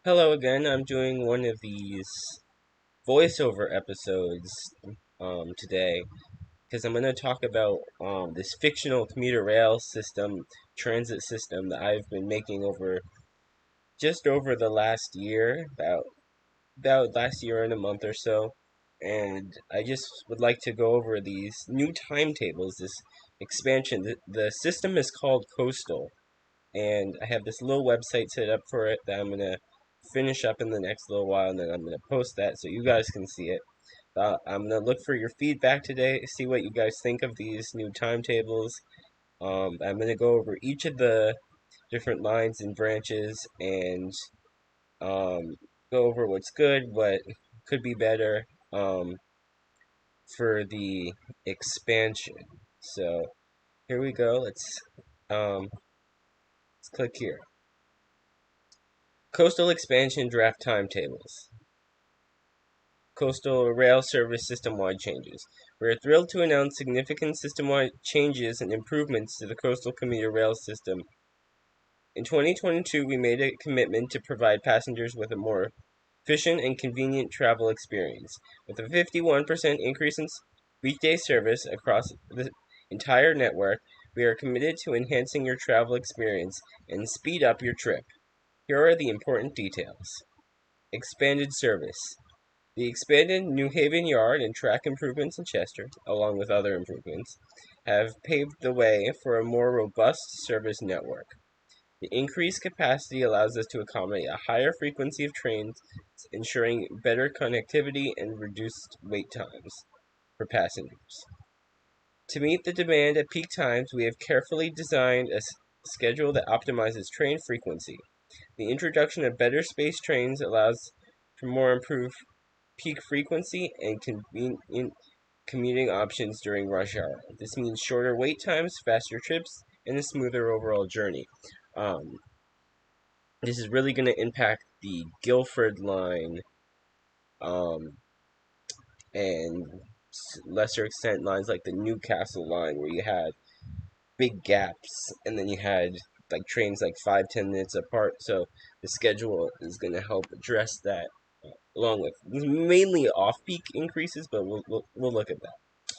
Hello again. I'm doing one of these voiceover episodes today because I'm going to talk about this fictional commuter rail system, transit system that I've been making over just over the last year, about last year and a month or so. And I just would like to go over these new timetables, this expansion. The system is called Coastal, and I have this little website set up for it that I'm gonna finish up in the next little while, and then I'm gonna post that so you guys can see it. I'm gonna look for your feedback today, see what you guys think of these new timetables. I'm gonna go over each of the different lines and branches and um, go over what's good, what could be better for the expansion. So here we go. Let's click here. Coastal expansion draft timetables. Coastal rail service system-wide changes. We are thrilled to announce significant system-wide changes and improvements to the coastal commuter rail system. In 2022, we made a commitment to provide passengers with a more efficient and convenient travel experience. With a 51% increase in weekday service across the entire network, we are committed to enhancing your travel experience and speed up your trip. Here are the important details. Expanded service. The expanded New Haven Yard and track improvements in Chester, along with other improvements, have paved the way for a more robust service network. The increased capacity allows us to accommodate a higher frequency of trains, ensuring better connectivity and reduced wait times for passengers. To meet the demand at peak times, we have carefully designed a schedule that optimizes train frequency. The introduction of better space trains allows for more improved peak frequency and convenient commuting options during rush hour. This means shorter wait times, faster trips, and a smoother overall journey. Um, this is really going to impact the Guilford Line um, and lesser extent lines like the Newcastle Line, where you had big gaps, and then you had like trains like 5-10 minutes apart. So the schedule is going to help address that, along with mainly off-peak increases, but we'll look at that.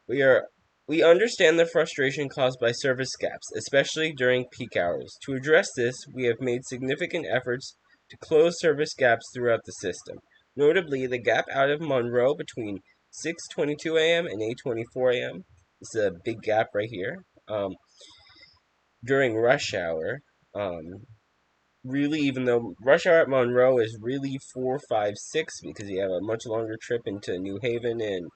We are we understand the frustration caused by service gaps, especially during peak hours. To address this, we have made significant efforts to close service gaps throughout the system. Notably, the gap out of Monroe between 6:22 a.m. and 8:24 a.m. is a big gap right here. During rush hour, um, really, even though rush hour at Monroe is really 4, 5, 6, because you have a much longer trip into New Haven and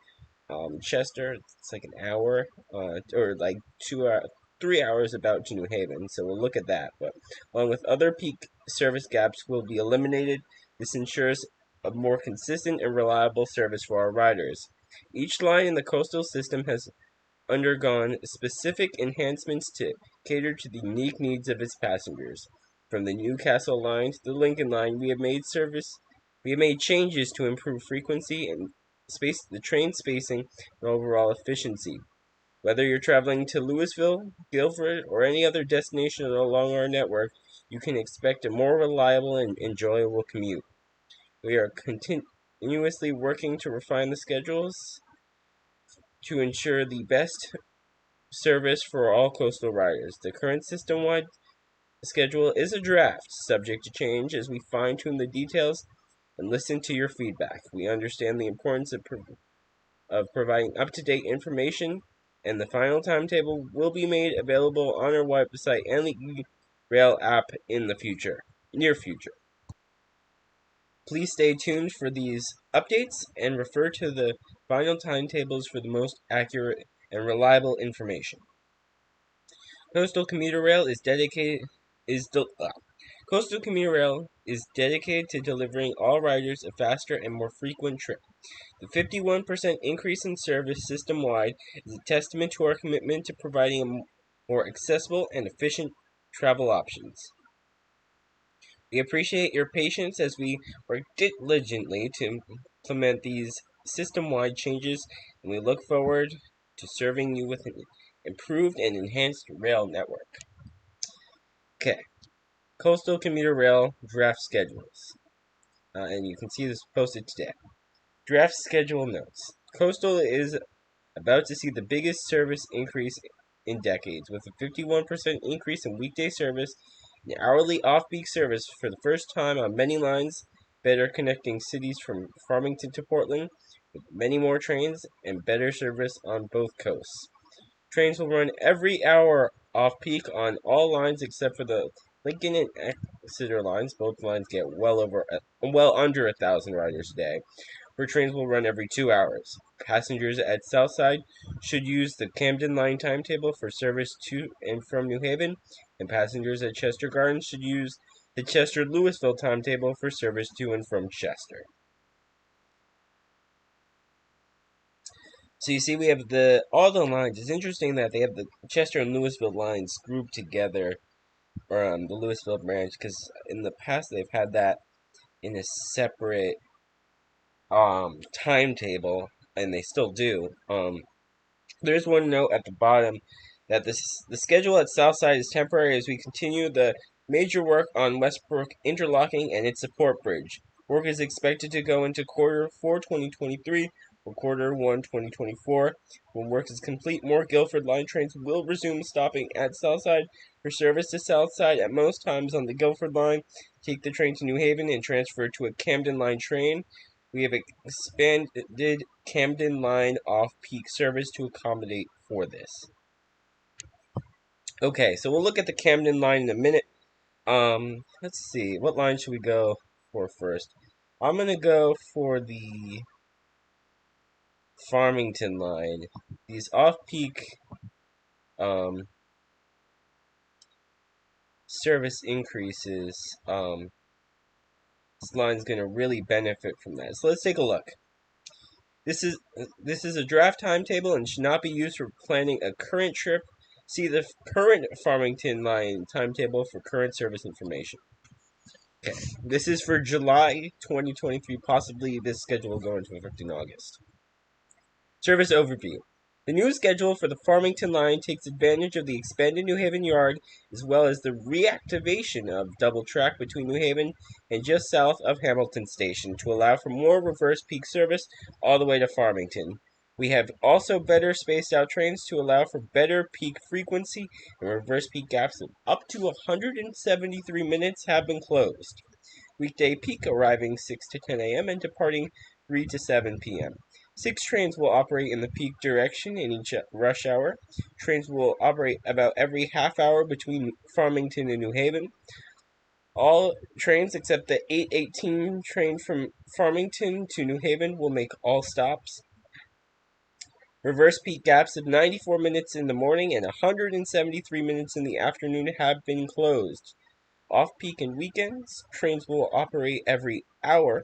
Chester. It's like an hour, or like 2 hours, 3 hours about to New Haven. So we'll look at that. But along with other peak service gaps will be eliminated. This ensures a more consistent and reliable service for our riders. Each line in the coastal system has undergone specific enhancements to cater to the unique needs of its passengers. From the Newcastle Line to the Lincoln Line, we have made changes to improve frequency and the train spacing and overall efficiency. Whether you're traveling to Lewisville, Guilford, or any other destination along our network, you can expect a more reliable and enjoyable commute. We are continuously working to refine the schedules to ensure the best service for all coastal riders. The current system-wide schedule is a draft, subject to change as we fine-tune the details and listen to your feedback. We understand the importance of providing up-to-date information, and the final timetable will be made available on our website and the e-rail app in the near future. Please stay tuned for these updates and refer to the final timetables for the most accurate and reliable information. Coastal Commuter Rail is Coastal Commuter Rail is dedicated to delivering all riders a faster and more frequent trip. The 51% increase in service system-wide is a testament to our commitment to providing more accessible and efficient travel options. We appreciate your patience as we work diligently to implement these system-wide changes, and we look forward to serving you with an improved and enhanced rail network. Okay, Coastal Commuter Rail draft schedules. And you can see this posted today. Draft schedule notes. Coastal is about to see the biggest service increase in decades, with a 51% increase in weekday service and hourly off-peak service for the first time on many lines, better connecting cities from Farmington to Portland, with many more trains and better service on both coasts. Trains will run every hour off-peak on all lines except for the Lincoln and Exeter lines. Both lines get well under 1,000 riders a day, where trains will run every 2 hours. Passengers at Southside should use the Camden Line timetable for service to and from New Haven, and passengers at Chester Gardens should use the Chester-Lewisville timetable for service to and from Chester. So you see, we have all the lines. It's interesting that they have the Chester and Lewisville lines grouped together, or the Lewisville branch, because in the past they've had that in a separate timetable, and they still do. There's one note at the bottom that the schedule at Southside is temporary as we continue the major work on Westport interlocking and its support bridge. Work is expected to go into Q4 2023 or Q1 2024. When work is complete, more Guilford Line trains will resume stopping at Southside for service to Southside at most times on the Guilford Line. Take the train to New Haven and transfer to a Camden Line train. We have expanded Camden Line off-peak service to accommodate for this. Okay, so we'll look at the Camden Line in a minute. Let's see, what line should we go for first? I'm gonna go for the Farmington Line. These off-peak service increases, this line's gonna really benefit from that. So let's take a look. This is a draft timetable and should not be used for planning a current trip. See the current Farmington Line timetable for current service information. Okay, this is for July 2023. Possibly this schedule will go into effect in August. Service overview. The new schedule for the Farmington Line takes advantage of the expanded New Haven yard as well as the reactivation of double track between New Haven and just south of Hamilton Station to allow for more reverse peak service all the way to Farmington. We have also better spaced out trains to allow for better peak frequency, and reverse peak gaps of up to 173 minutes have been closed. Weekday peak arriving 6 to 10 a.m. and departing 3 to 7 p.m. 6 trains will operate in the peak direction in each rush hour. Trains will operate about every half hour between Farmington and New Haven. All trains except the 8:18 train from Farmington to New Haven will make all stops. Reverse peak gaps of 94 minutes in the morning and 173 minutes in the afternoon have been closed. Off-peak and weekends, trains will operate every hour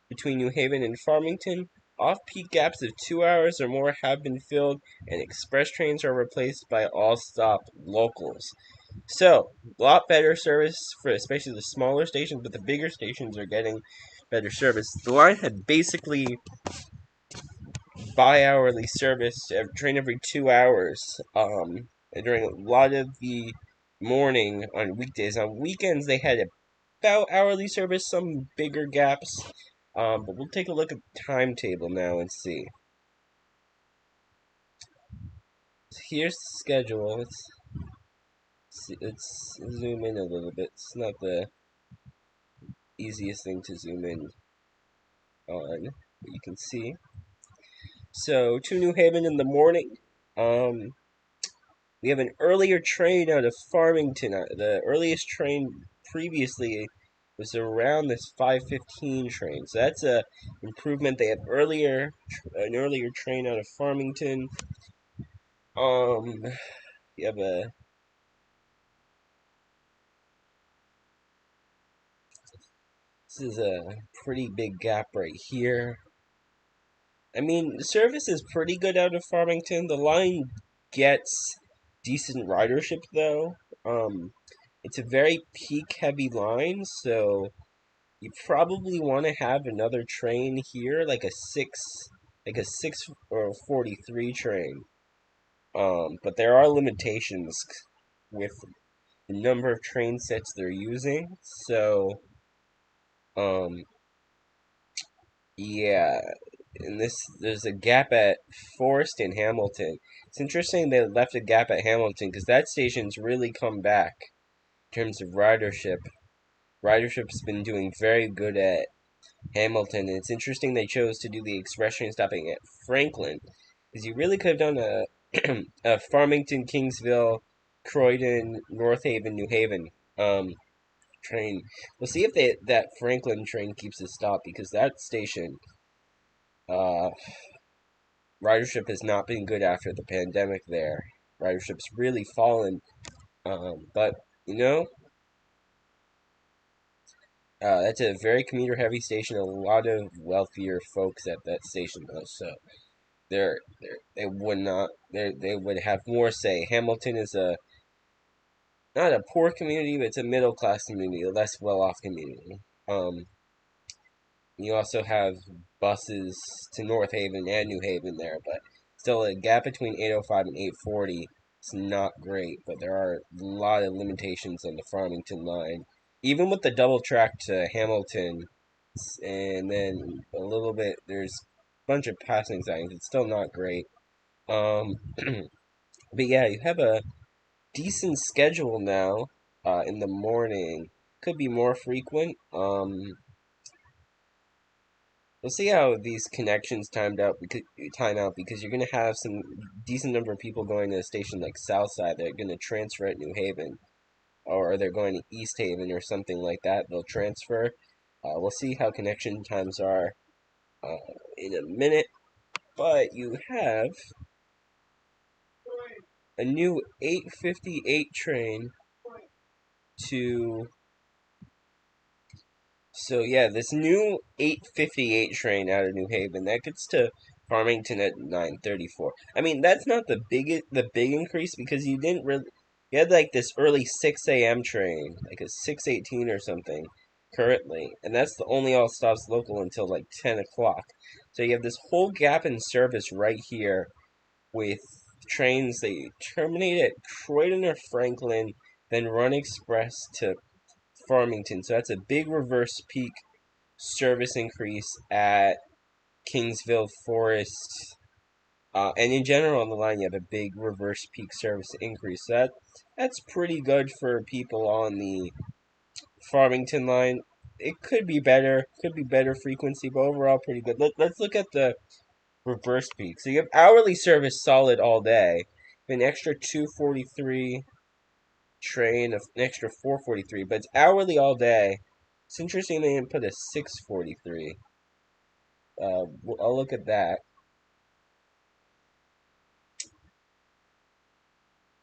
between New Haven and Farmington. Off-peak gaps of 2 hours or more have been filled, and express trains are replaced by all-stop locals. So, a lot better service for especially the smaller stations, but the bigger stations are getting better service. The line had basically bi-hourly service, train every 2 hours during a lot of the morning on weekdays. On weekends, they had about hourly service, some bigger gaps. But we'll take a look at the timetable now and see. So here's the schedule. Let's zoom in a little bit. It's not the easiest thing to zoom in on, but you can see. So to New Haven in the morning. We have an earlier train out of Farmington. The earliest train previously was around this 5:15 train. So that's a improvement. They have an earlier train out of Farmington. You have this is a pretty big gap right here. I mean, the service is pretty good out of Farmington. The line gets decent ridership though. It's a very peak heavy line, so you probably want to have another train here, like a 6 or 43 train. But there are limitations with the number of train sets they're using. So, um, yeah, and there's a gap at Forest and Hamilton. It's interesting they left a gap at Hamilton because that station's really come back in terms of ridership. Ridership's been doing very good at Hamilton, and it's interesting they chose to do the express train stopping at Franklin, because you really could have done a Farmington, Kingsville, Croydon, North Haven, New Haven train. We'll see if that Franklin train keeps its stop, because that station uh ridership has not been good after the pandemic there. Ridership's really fallen, but you know that's a very commuter heavy station. A lot of wealthier folks at that station though, so they would not they would have more say. Hamilton is a not a poor community, but it's a middle class community, a less well off community. Um, you also have buses to North Haven and New Haven there, but still a gap between 805 and 840 is not great. But there are a lot of limitations on the Farmington line, even with the double track to Hamilton, and then a little bit there's a bunch of passing signs. It's still not great. Um, but yeah, you have a decent schedule now. In the morning could be more frequent. We'll see how these connections time out because you're gonna have some decent number of people going to a station like Southside that are gonna transfer at New Haven, or they're going to East Haven or something like that. They'll transfer. We'll see how connection times are uh, in a minute. But you have a new 8:58 train to So yeah, this new 8:58 train out of New Haven that gets to Farmington at 9:34. I mean, that's not the big increase because you had like this early 6 a.m. train, like a 6:18 or something currently, and that's the only all stops local until like 10 o'clock. So you have this whole gap in service right here with trains that terminate at Croydon or Franklin, then run express to Farmington. So that's a big reverse peak service increase at Kingsville Forest. And in general on the line, you have a big reverse peak service increase. So that's pretty good for people on the Farmington line. It could be better frequency, but overall pretty good. Let's look at the reverse peak. So you have hourly service solid all day, an extra 243 train, an extra 443, but it's hourly all day. It's interesting they didn't put a 643. I'll look at that.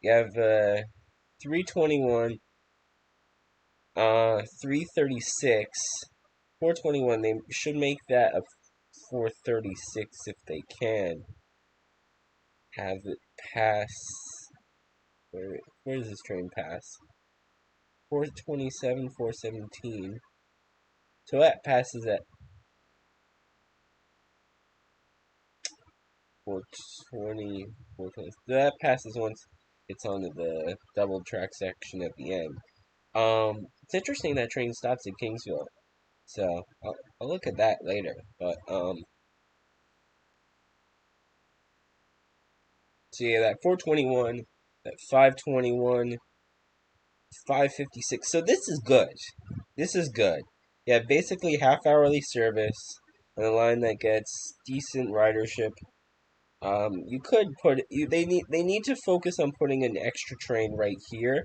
You have 321, 336, 421. They should make that a 436 if they can. Have it pass. Where does this train pass? 427, 417. So that passes at 420, 420. So that passes once it's onto the double track section at the end. It's interesting that train stops at Kingsville. So I'll look at that later. But so yeah, that 421, that 521, 556. So this is good. This is good. Yeah, basically half hourly service on a line that gets decent ridership. You could put you they need to focus on putting an extra train right here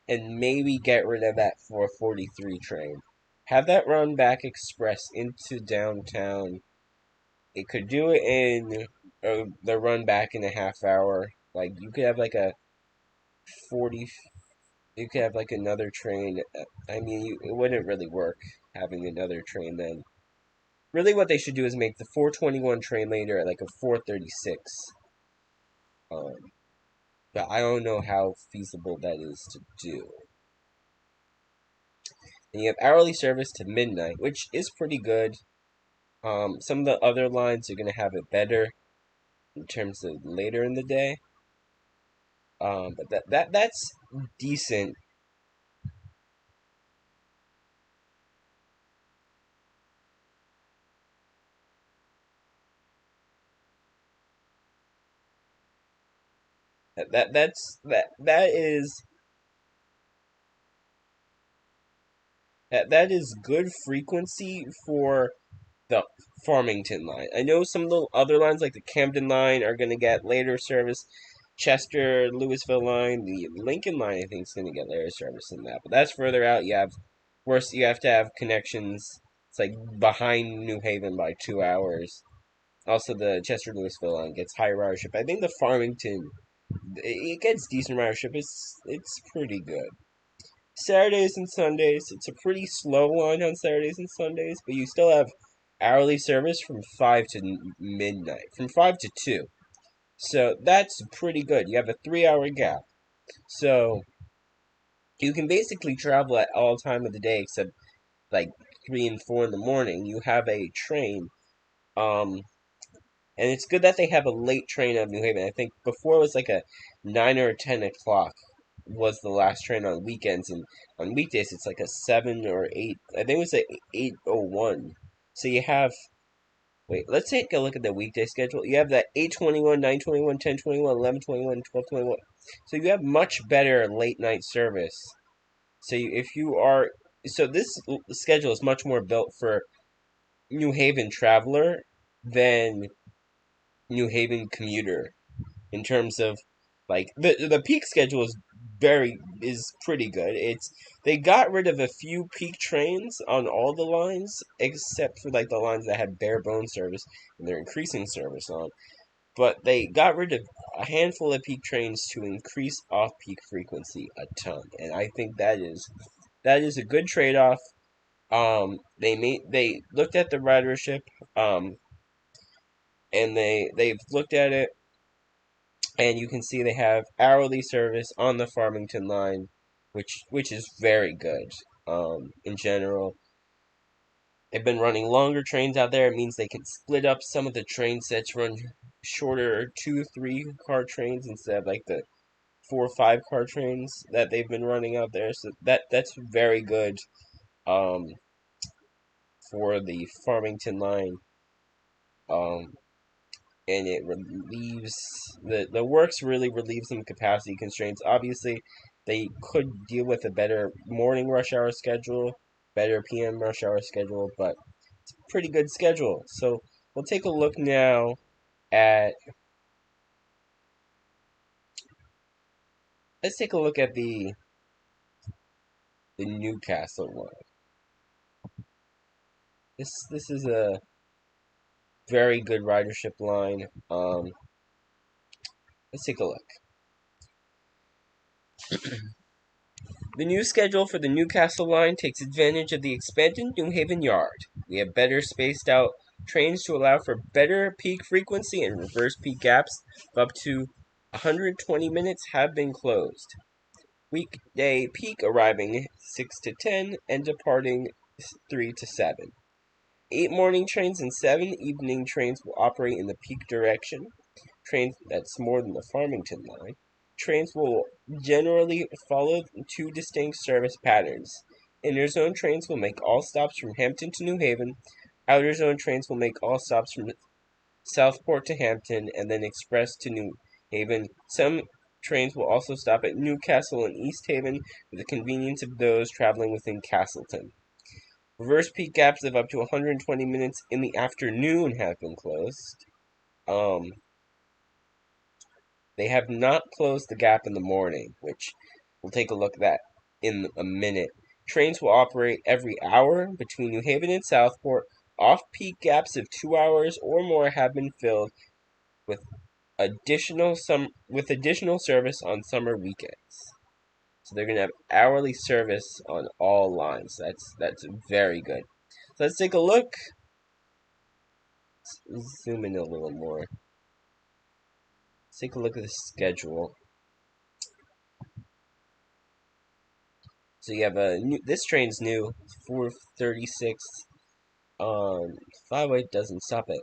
and maybe get rid of that 443 train. Have that run back express into downtown. It could do it in the run back in a half hour. Like you could have like a 40. You could have like another train. I mean, it wouldn't really work having another train then. Really, what they should do is make the 421 train later at like a 436. Um, but I don't know how feasible that is to do. And you have hourly service to midnight, which is pretty good. Some of the other lines are gonna have it better in terms of later in the day. But that's decent That is good frequency for the Farmington line. I know some of the other lines, like the Camden line, are going to get later service. Chester, Lewisville line, the Lincoln line, I think, is going to get later service than that. But that's further out. You have to have connections. It's like behind New Haven by 2 hours. Also, the Chester Lewisville line gets higher ridership. I think the Farmington it gets decent ridership. It's pretty good. Saturdays and Sundays, it's a pretty slow line on Saturdays and Sundays, but you still have hourly service from 5 to midnight, from 5 to 2. So that's pretty good. You have a 3 hour gap. So you can basically travel at all time of the day except like 3 and 4 in the morning. You have a train. And it's good that they have a late train out of New Haven. I think before it was like a 9 or 10 o'clock was the last train on weekends, and on weekdays it's like a 7 or 8. I think it was a 8:01. So you have wait, let's take a look at the weekday schedule. You have that 8:21, 9:21, 10:21, 11:21, 12:21. So you have much better late night service. So if you are so this schedule is much more built for New Haven traveler than New Haven commuter in terms of like the peak schedule is pretty good. It's they got rid of a few peak trains on all the lines except for like the lines that had bare bone service and they're increasing service on. But they got rid of a handful of peak trains to increase off peak frequency a ton. And I think that is a good trade off. They looked at the ridership, um, and they've looked at it and you can see they have hourly service on the Farmington line, which is very good. In general, they've been running longer trains out there. It means they can split up some of the train sets, run shorter 2, 3 car trains instead of like the 4 or 5 car trains that they've been running out there. So that's very good. Um, for the Farmington line. Um, and it relieves the works really relieves some capacity constraints. Obviously, they could deal with a better morning rush hour schedule, better PM rush hour schedule, but it's a pretty good schedule. So we'll take a look now at let's take a look at the Newcastle line. This is a very good ridership line. Let's take a look. The new schedule for the Newcastle Line takes advantage of the expanded New Haven yard. We have better spaced out trains to allow for better peak frequency and reverse peak gaps of up to 120 minutes have been closed. Weekday peak arriving 6 to 10 and departing 3 to 7. 8 morning trains and 7 evening trains will operate in the peak direction. Trains that's more than the Farmington line. Trains will generally follow 2 distinct service patterns. Inner zone trains will make all stops from Hampton to New Haven. Outer zone trains will make all stops from Southport to Hampton and then express to New Haven. Some trains will also stop at Newcastle and East Haven for the convenience of those traveling within Castleton. Reverse peak gaps of up to 120 minutes in the afternoon have been closed. They have not closed the gap in the morning, which we'll take a look at that in a minute. Trains will operate every hour between New Haven and Southport. Off-peak gaps of 2 hours or more have been filled with additional service on summer weekends. So they're going to have hourly service on all lines. That's very good. So let's take a look. Let's zoom in a little more. Let's take a look at the schedule. So you have this train's new, 436. 508 doesn't stop at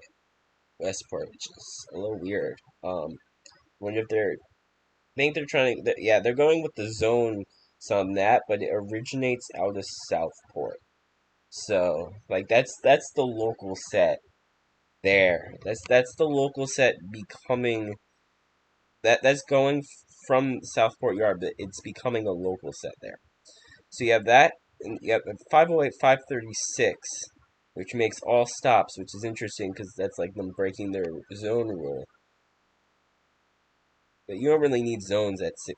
Westport, which is a little weird. Wonder if they're trying to, yeah, they're going with the zone on that, but it originates out of Southport. So, like, that's the local set there. That's the local set becoming, that's going from Southport Yard, but it's becoming a local set there. So you have that, and you have 508, 536, which makes all stops, which is interesting because that's like them breaking their zone rule. But you don't really need zones at 6.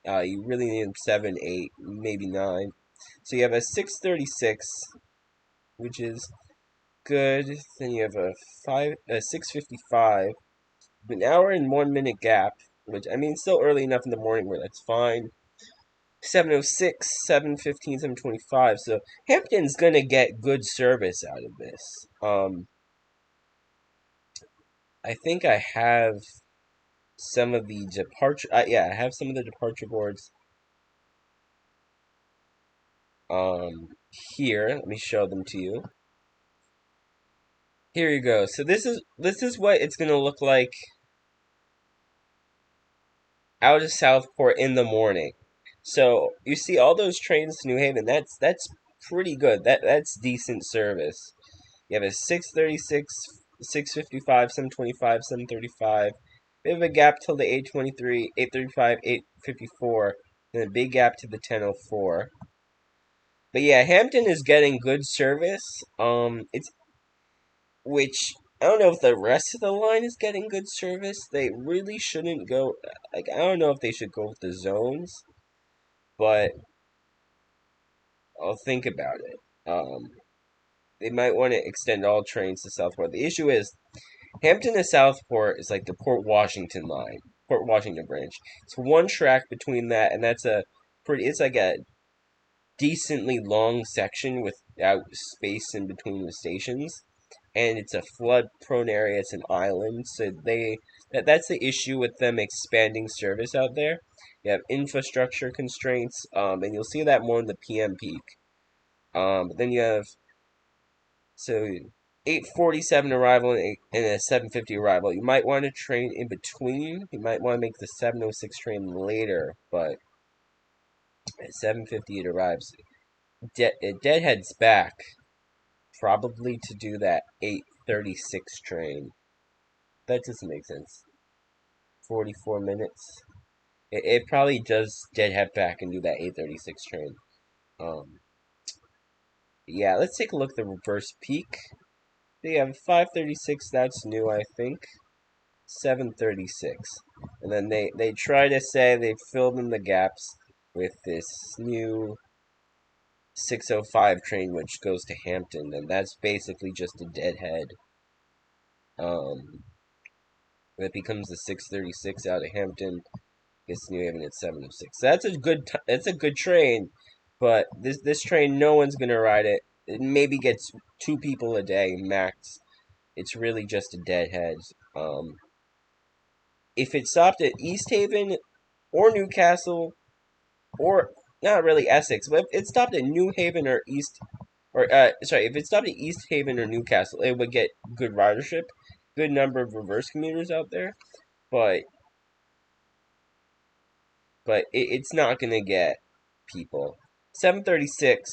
You really need them 7, 8, maybe 9. So you have a 636, which is good. Then you have a 655, an hour and 1 minute gap, which I mean, still early enough in the morning where that's fine. 706, 715, 725. So Hampton's gonna get good service out of this. I think I have some of the departure. Yeah, I have some of the departure boards. Here, let me show them to you. Here you go. So this is what it's gonna look like out of Southport in the morning. So you see all those trains to New Haven. That's pretty good. That's decent service. You have a 636, 655, 725, 735. Bit of a gap till the 823, 835, 854. Then a big gap to the 1004. But yeah, Hampton is getting good service. It's which I don't know if the rest of the line is getting good service. They really shouldn't go. Like I don't know if they should go with the zones, but I'll think about it. They might want to extend all trains to Southport. The issue is Hampton to Southport is like the Port Washington line, Port Washington branch. It's one track between that, and that's a pretty. It's like a decently long section without space in between the stations, and it's a flood-prone area. It's an island, so that's the issue with them expanding service out there. You have infrastructure constraints, and you'll see that more in the PM peak. But then you have so 8:47 arrival and a 7:50 arrival. You might want to train in between. You might want to make the 7:06 train later, but at 7:50 it arrives. It deadheads back, probably to do that 8:36 train. That doesn't make sense. 44 minutes. It probably does deadhead back and do that 8:36 train. Um, yeah, let's take a look at the reverse peak. They have 5:36. That's new, I think. 7:36, and then they try to say they filled in the gaps with this new 6:05 train which goes to Hampton, and that's basically just a deadhead. It becomes the 6:36 out of Hampton, gets to New Haven at 7:06. So that's a good train, but this train no one's gonna ride it. It maybe gets 2 people a day max. It's really just a deadhead. If it stopped at East Haven or Newcastle or not really Essex, but if it stopped at New Haven or if it stopped at East Haven or Newcastle, it would get good ridership, good number of reverse commuters out there, but it's not gonna get people. 7:36.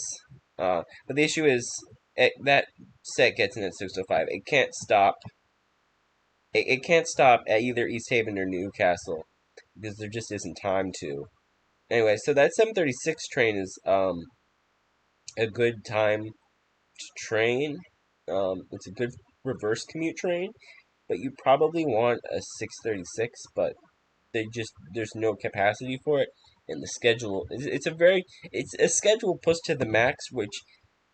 But the issue is that set gets in at 6:05. It can't stop. It can't stop at either East Haven or Newcastle because there just isn't time to. Anyway, so that 7:36 train is a good time to train. It's a good reverse commute train, but you probably want a 6:36, but there's no capacity for it, and the schedule it's a schedule pushed to the max, which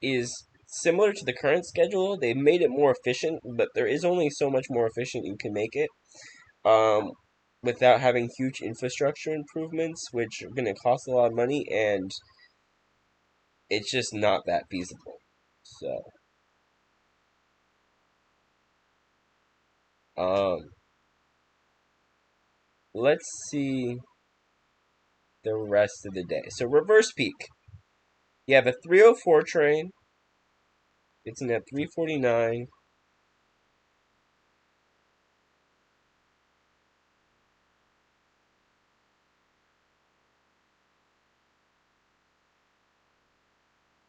is similar to the current schedule. They made it more efficient, but there is only so much more efficient you can make it. Um, Without having huge infrastructure improvements, which are going to cost a lot of money, and it's just not that feasible. So, um, let's see the rest of the day. So, reverse peak. You have a 3:04 train. It's in at 3:49.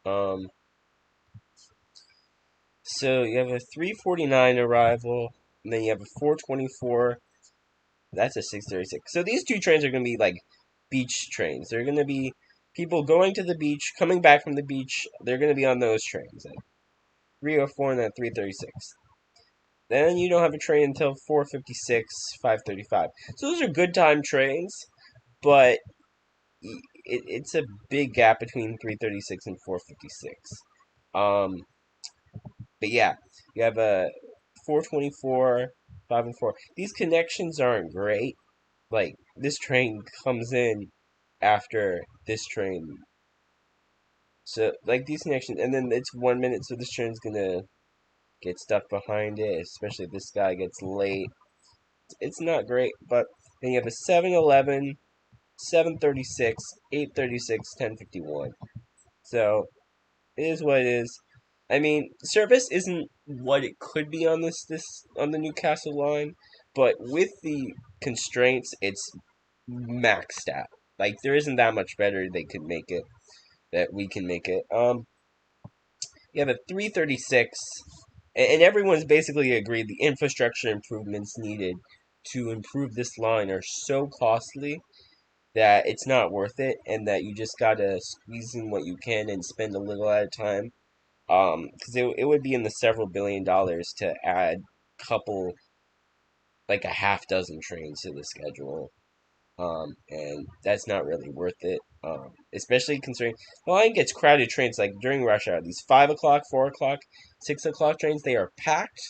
Um, so you have a 3:49 arrival, and then you have a 4:24 That's a 6:36. So these two trains are going to be like beach trains. They're going to be people going to the beach, coming back from the beach. They're going to be on those trains at 3:04 and at 3:36. Then you don't have a train until 4:56, 5:35. So those are good time trains, but it's a big gap between 3:36 and 4:56. Um, but yeah, you have a 4:24, 5:04. These connections aren't great. Like this train comes in after this train, so like these connections, and then it's 1 minute, so this train's gonna get stuck behind it, especially if this guy gets late. It's not great, but then you have a 7:11, 7:36, 8:36, 10:51. So it is what it is. I mean, service isn't what it could be on this on the Newcastle line, but with the constraints, it's maxed out. Like there isn't that much better they could make it that we can make it. You have a 3:36, and everyone's basically agreed the infrastructure improvements needed to improve this line are so costly that it's not worth it, and that you just gotta squeeze in what you can and spend a little at a time. Because it would be in the several $billion to add couple like a half dozen trains to the schedule. And that's not really worth it. Especially considering the line gets crowded trains like during rush hour. These 5 o'clock, 4 o'clock, 6 o'clock trains, they are packed,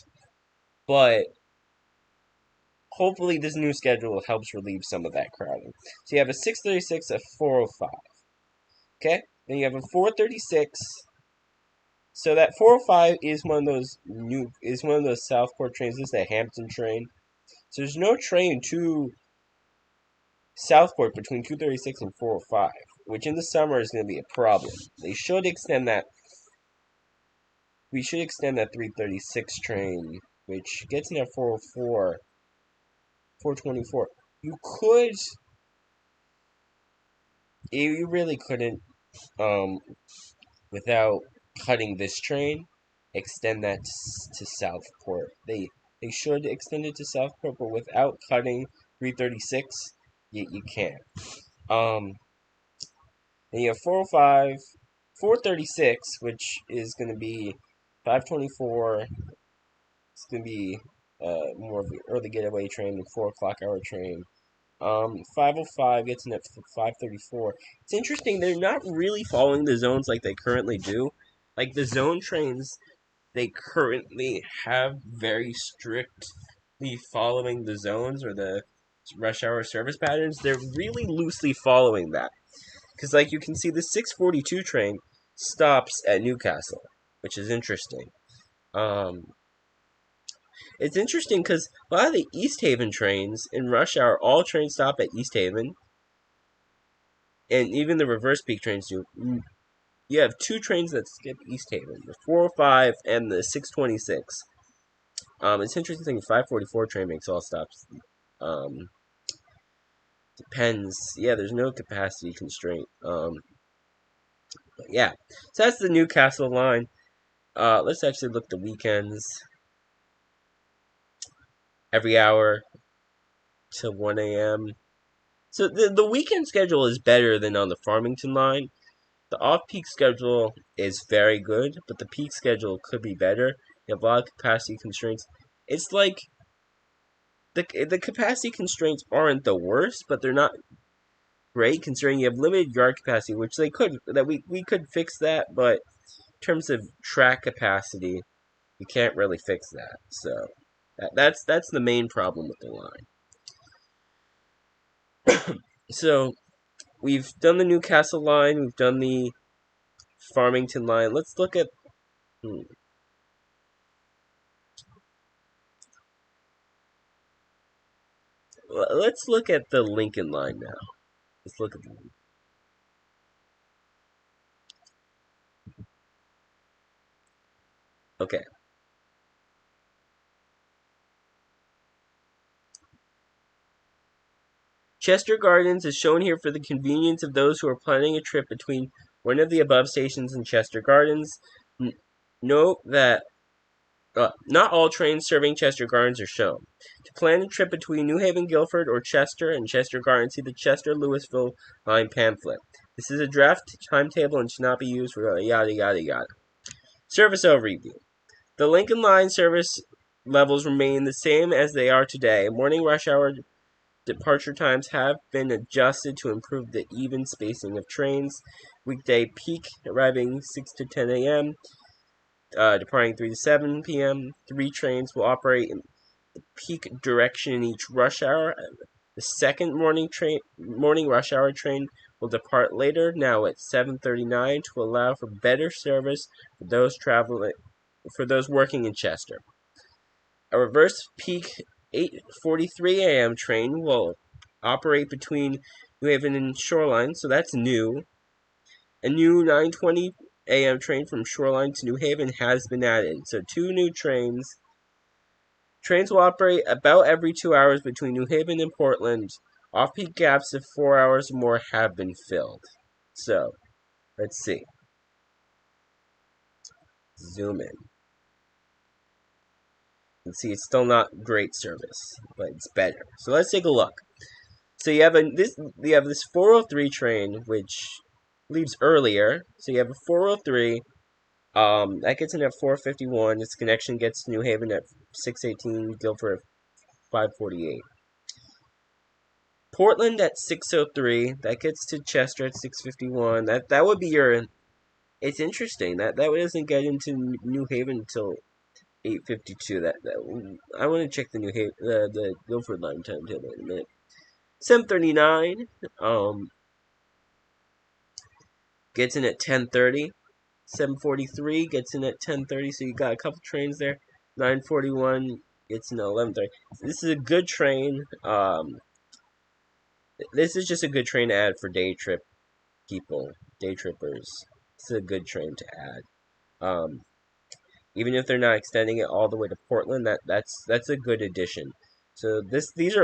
but hopefully this new schedule helps relieve some of that crowding. So you have a 6:36, a 4:05. Okay? Then you have a 4:36. So that 4:05 is one of those Southport trains. This is a Hampton train. So there's no train to Southport between 2:36 and 4:05, which in the summer is going to be a problem. They should extend that. We should extend that 3:36 train, which gets in at 4:04, 4:24. You could, you really couldn't, without cutting this train, extend that to Southport. They should extend it to Southport, but without cutting 3:36, you can't. Then you have 4:05, 4:36, which is going to be 5:24. It's going to be more of an early getaway train and 4 o'clock hour train. 5:05 gets in at 5:34. It's interesting, they're not really following the zones like they currently do. Like the zone trains, they currently have very strictly following the zones or the rush hour service patterns. They're really loosely following that. Because, like, you can see the 6:42 train stops at Newcastle, which is interesting. It's interesting because a lot of the East Haven trains in rush hour, all trains stop at East Haven, and even the reverse peak trains do. You have two trains that skip East Haven, the 4:05 and the 6:26. It's interesting. The 5:44 train makes all stops. Depends. Yeah, there's no capacity constraint. But yeah, so that's the Newcastle line. Let's actually look at the weekends. Every hour till 1 a.m. So the weekend schedule is better than on the Farmington line. The off-peak schedule is very good, but the peak schedule could be better. You have a lot of capacity constraints. It's like the capacity constraints aren't the worst, but they're not great considering you have limited yard capacity, which we could fix that, but in terms of track capacity, you can't really fix that. So that's the main problem with the line. So we've done the Newcastle line, we've done the Farmington line. Let's look at let's look at the Lincoln line now. Let's look at the okay. Chester Gardens is shown here for the convenience of those who are planning a trip between one of the above stations and Chester Gardens. Note that Not all trains serving Chester Gardens are shown. To plan a trip between New Haven, Guilford, or Chester and Chester Gardens, see the Chester Lewisville line pamphlet. This is a draft timetable and should not be used for yada yada yada. Service overview. The Lincoln Line service levels remain the same as they are today. Morning rush hour departure times have been adjusted to improve the even spacing of trains. Weekday peak arriving 6 to 10 a.m., departing 3 to 7 p.m. 3 trains will operate in the peak direction in each rush hour. The second morning rush hour train will depart later, now at 7:39, to allow for better service for those working in Chester. A reverse peak 8:43 a.m. train will operate between New Haven and Shoreline, so that's new. A new 9:20 a.m. train from Shoreline to New Haven has been added, so 2 new trains. Trains will operate about every 2 hours between New Haven and Portland. Off-peak gaps of 4 hours or more have been filled. So, let's see. Zoom in. You can see it's still not great service, but it's better. So let's take a look. So you have this 403 train which leaves earlier. So you have a 403. That gets in at 4:51. Its connection gets to New Haven at 6:18. Guilford at 5:48. Portland at 6:03. That gets to Chester at 6:51. That would be your. It's interesting that doesn't get into New Haven until 8:52. That I want to check the the Guilford Line timetable in a minute. 7:39. Gets in at 10:30. 7:43 gets in at 10:30. So you got a couple trains there. 9:41 gets in at 11:30. This is a good train. This is just a good train to add for day trippers. It's a good train to add. Even if they're not extending it all the way to Portland, that's a good addition. So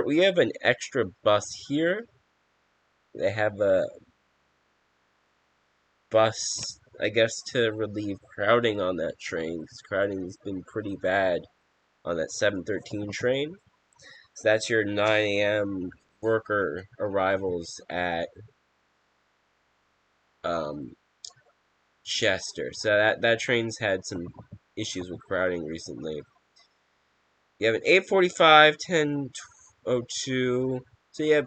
we have an extra bus here. They have a bus, I guess, to relieve crowding on that train, because crowding has been pretty bad on that 7:13 train. So that's your 9 a.m. worker arrivals at Chester. So that train's had some issues with crowding recently. You have an 8:45, 10:02. So you have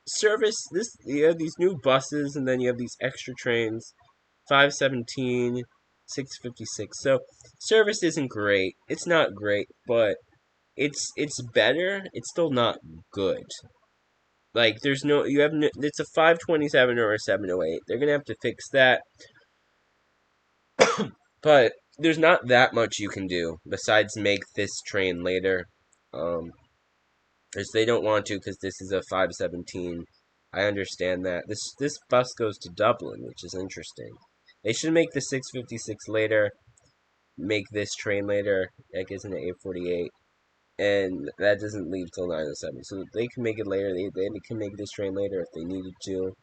service. You have these new buses, and then you have these extra trains. 5:17, 6:56. So service isn't great. It's not great, but it's better. It's still not good. Like it's a 5:27 or a 7:08. They're gonna have to fix that. But there's not that much you can do besides make this train later. Because they don't want to, because this is a 5:17. I understand that. This bus goes to Dublin, which is interesting. They should make the 6:56 later. Make this train later. That gets into 8:48. And that doesn't leave till 9:07. So they can make it later. They can make this train later if they needed to.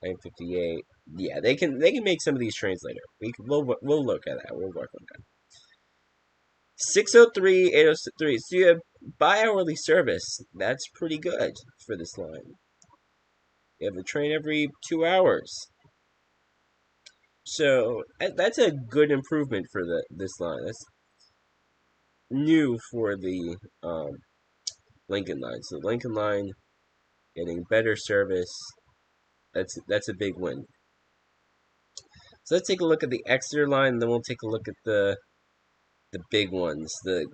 9:58. Yeah, they can make some of these trains later. We'll look at that. We'll work on that. 6:03, 8:03. So you have bi-hourly service. That's pretty good for this line. You have a train every 2 hours. So that's a good improvement for this line. That's new for the Lincoln Line. So Lincoln Line getting better service. That's a big win. So let's take a look at the Exeter Line, and then we'll take a look at the big ones, the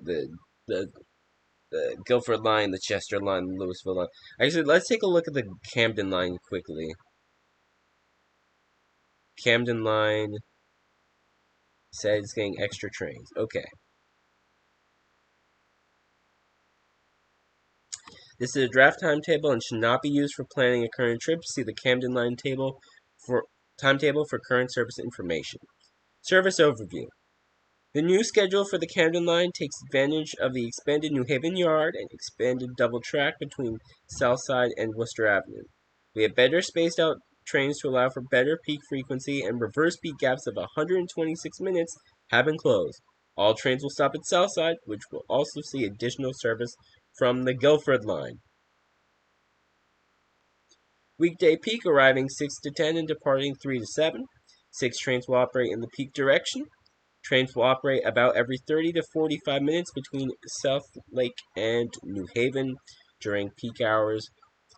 Guilford Line, the Chester Line, the Lewisville Line. Actually, let's take a look at the Camden Line quickly. Camden Line said it's getting extra trains. Okay. This is a draft timetable and should not be used for planning a current trip. See the Camden Line timetable for current service information. Service overview. The new schedule for the Camden Line takes advantage of the expanded New Haven Yard and expanded double track between Southside and Worcester Avenue. We have better spaced out trains to allow for better peak frequency, and reverse peak gaps of 126 minutes have been closed. All trains will stop at Southside, which will also see additional service from the Guilford Line. Weekday peak arriving 6 to 10 and departing 3 to 7. 6 trains will operate in the peak direction. Trains will operate about every 30 to 45 minutes between South Lake and New Haven during peak hours.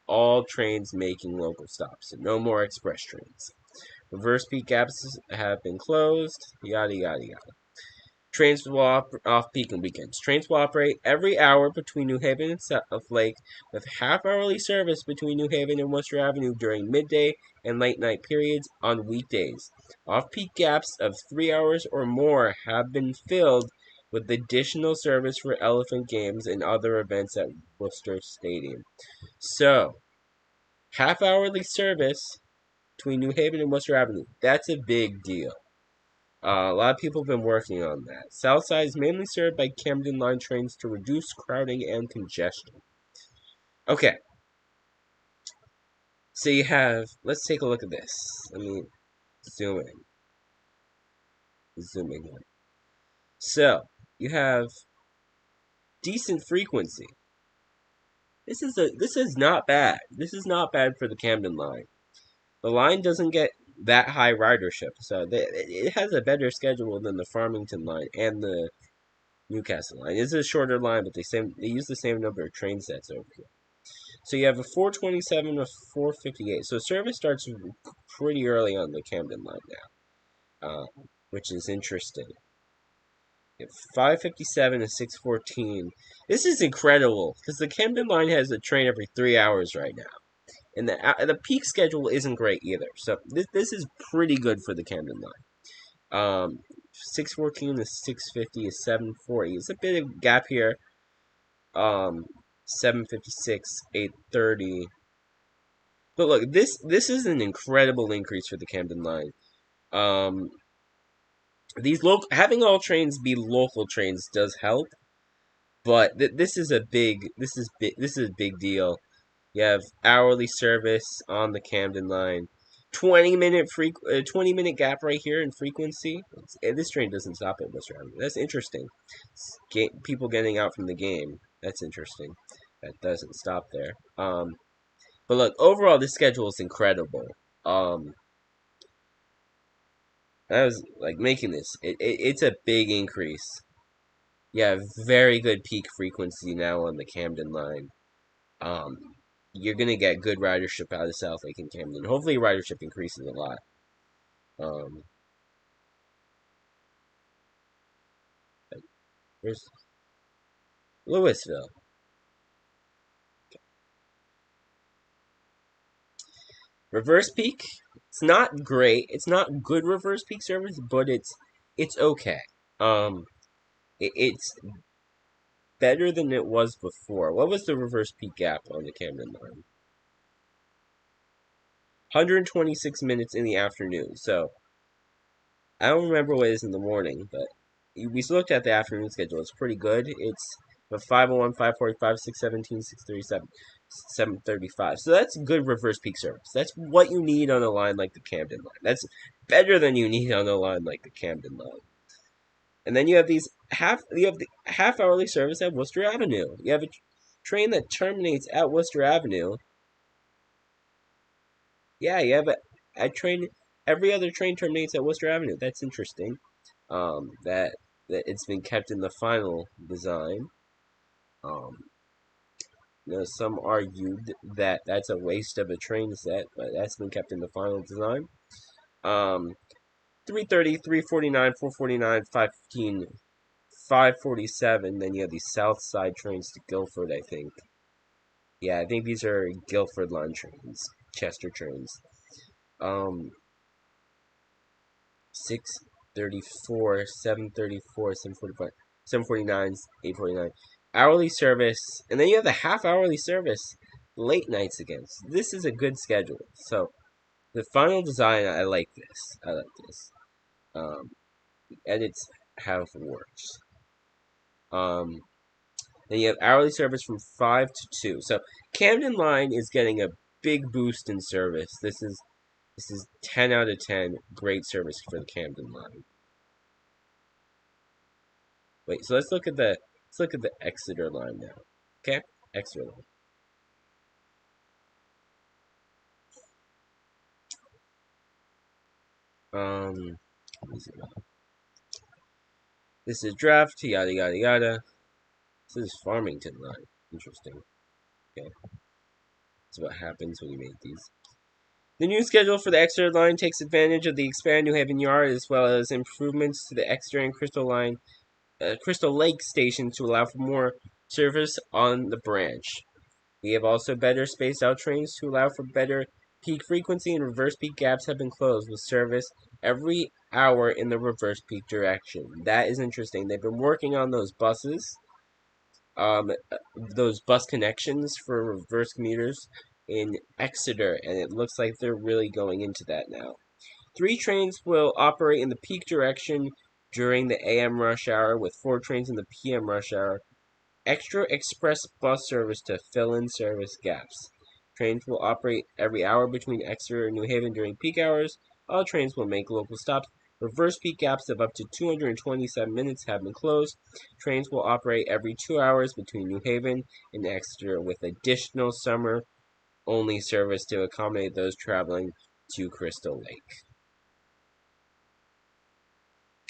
All trains making local stops, and no more express trains. Reverse peak gaps have been closed, yada yada yada. Trains will off-peak and weekends. Trains will operate every hour between New Haven and South Lake, with half-hourly service between New Haven and Worcester Avenue during midday and late-night periods on weekdays. Off-peak gaps of 3 hours or more have been filled with additional service for Elephant Games and other events at Worcester Stadium. So, half-hourly service between New Haven and Worcester Avenue. That's a big deal. A lot of people have been working on that. Southside is mainly served by Camden Line trains to reduce crowding and congestion. Okay. So you have, let's take a look at this. Let me zoom in. Zooming in. So, you have decent frequency. This is not bad. This is not bad for the Camden Line. The line doesn't get that high ridership, so it has a better schedule than the Farmington Line and the Newcastle Line. It's a shorter line, but they use the same number of train sets over here. So you have a 427 and a 458. So service starts pretty early on the Camden Line now, which is interesting. 557 and 614. This is incredible because the Camden Line has a train every 3 hours right now. And the peak schedule isn't great either. So this is pretty good for the Camden Line. 614 to 650 is 740. It's a bit of gap here. 756, 830. But look, this is an incredible increase for the Camden Line. Having all trains be local trains does help, but this is a big deal. You have hourly service on the Camden Line. 20-minute gap right here in frequency. This train doesn't stop at Worcester Avenue. That's interesting. People getting out from the game. That's interesting. That doesn't stop there. But look, overall, this schedule is incredible. I was like making this. It's a big increase. Yeah, very good peak frequency now on the Camden Line. You're gonna get good ridership out of South Lake and Camden. Hopefully, ridership increases a lot. Where's Lewisville? Reverse peak. It's not great. It's not good reverse peak service, but it's okay. It's better than it was before. What was the reverse peak gap on the Camden Line? 126 minutes in the afternoon. So I don't remember what it is in the morning, but we looked at the afternoon schedule. It's pretty good. It's the 501, 545, 617, 637, 735. So that's good reverse peak service. That's what you need on a line like the Camden Line. That's better than you need on a line like the Camden Line. And then you have the half hourly service at Worcester Avenue. You have a train that terminates at Worcester Avenue. Yeah, you have a train. Every other train terminates at Worcester Avenue. That's interesting. That it's been kept in the final design. Some argued that that's a waste of a train set, but that's been kept in the final design. 330, 349, 449, 515, 547. Then you have these South Side trains to Guilford, I think. Yeah, I think these are Guilford Line trains, Chester trains. 634, 734, 745, 749, 849. Hourly service, and then you have the half-hourly service late nights again. So this is a good schedule. So the final design, I like this. Edits have worked. Then you have hourly service from 5 to 2. So Camden Line is getting a big boost in service. This is 10 out of 10. Great service for the Camden Line. Wait, so let's look at the Exeter line now. Okay, Exeter line. Let me see. This is draft, yada yada yada. This is Farmington Line. Interesting. Okay. That's what happens when you make these. The new schedule for the Exeter Line takes advantage of the expanded New Haven Yard as well as improvements to the Exeter and Crystal Lake stations to allow for more service on the branch. We have also better spaced out trains to allow for better peak frequency, and reverse peak gaps have been closed with service every hour in the reverse peak direction. That is interesting. They've been working on those buses, those bus connections for reverse commuters in Exeter, and it looks like they're really going into that now. 3 trains will operate in the peak direction during the AM rush hour, with 4 trains in the PM rush hour. Extra express bus service to fill in service gaps. Trains will operate every hour between Exeter and New Haven during peak hours. All trains will make local stops. Reverse peak gaps of up to 227 minutes have been closed. Trains will operate every 2 hours between New Haven and Exeter, with additional summer-only service to accommodate those traveling to Crystal Lake.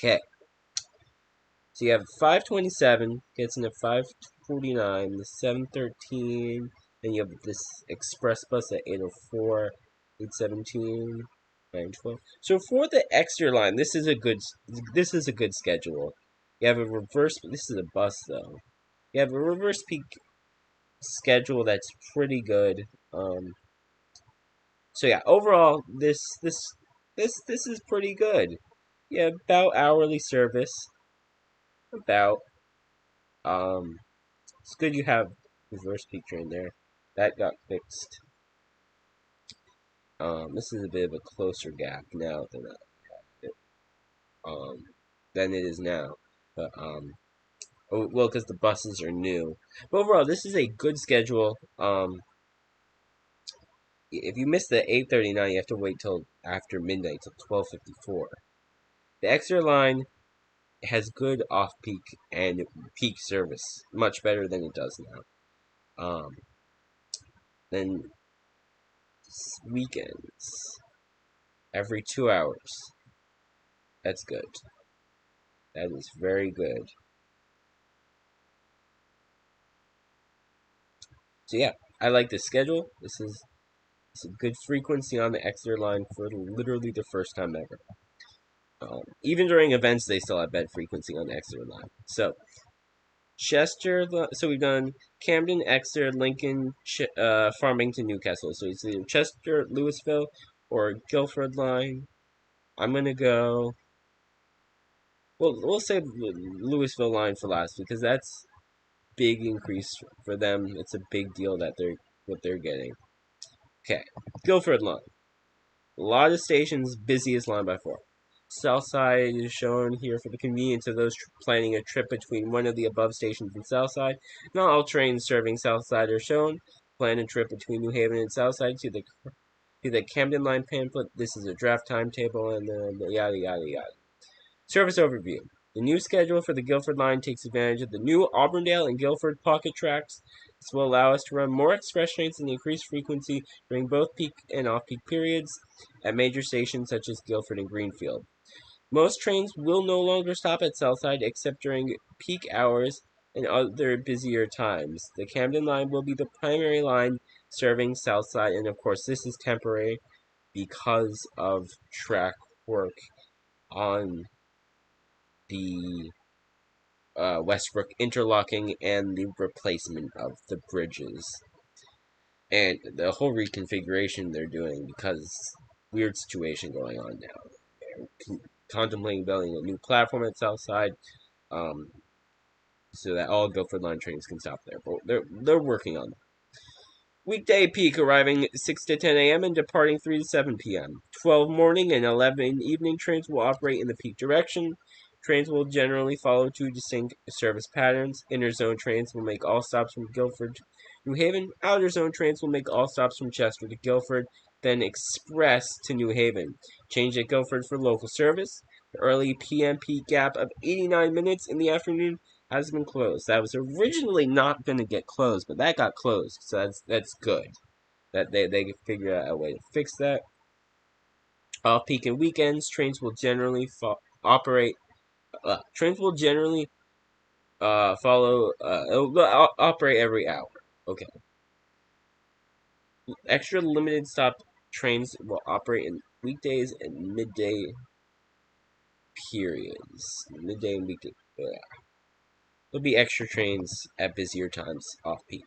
Okay. So you have 527, gets into 549, the 713, then you have this express bus at 804, 817, 912. So for the Exeter line, this is a good schedule. You have a reverse. This is a bus though. You have a reverse peak schedule that's pretty good. So yeah, overall, this is pretty good. Yeah, about hourly service. About it's good you have reverse peak train there. That got fixed. This is a bit of a closer gap now than it is now. But well, because the buses are new. But overall, this is a good schedule. If you miss the 8:39, you have to wait till after midnight, till 12:54. The Exeter line has good off-peak and peak service, much better than it does now. Then weekends, every 2 hours. That's good. That is very good. So yeah, I like this schedule. This is a good frequency on the Exeter line for literally the first time ever. Even during events, they still have bad frequency on the Exeter line. So so we've done Camden, Exeter, Lincoln, Farmington, Newcastle. So it's either Chester, Lewisville, or Guilford Line. I'm gonna go. Well, we'll say Lewisville line for last because that's big increase for them. It's a big deal that what they're getting. Okay, Guilford Line. A lot of stations, busiest line by far. Southside is shown here for the convenience of those planning a trip between one of the above stations and Southside. Not all trains serving Southside are shown. Plan a trip between New Haven and Southside to the Camden Line pamphlet. This is a draft timetable and then yada yada yada. Service overview. The new schedule for the Guilford Line takes advantage of the new Auburndale and Guilford pocket tracks. This will allow us to run more express trains and increase frequency during both peak and off-peak periods at major stations such as Guilford and Greenfield. Most trains will no longer stop at Southside except during peak hours and other busier times. The Camden Line will be the primary line serving Southside, and of course this is temporary because of track work on the Westbrook interlocking and the replacement of the bridges. And the whole reconfiguration they're doing because weird situation going on now. They're contemplating building a new platform at Southside, so that all Guilford Line trains can stop there. But they're working on that. Weekday peak arriving 6 to 10 a.m. and departing 3 to 7 p.m. 12 morning and 11 evening trains will operate in the peak direction. Trains will generally follow 2 distinct service patterns. Inner zone trains will make all stops from Guilford to New Haven. Outer zone trains will make all stops from Chester to Guilford, then express to New Haven. Change at Guilford for local service. The early PM peak gap of 89 minutes in the afternoon has been closed. That was originally not going to get closed, but that got closed, so that's good. That they can figure out a way to fix that. Off peak and weekends, trains will generally operate. Trains will generally follow. It'll operate every hour. Okay. Extra limited stop trains will operate in weekdays and midday periods. Midday and weekday. There'll be extra trains at busier times off peak.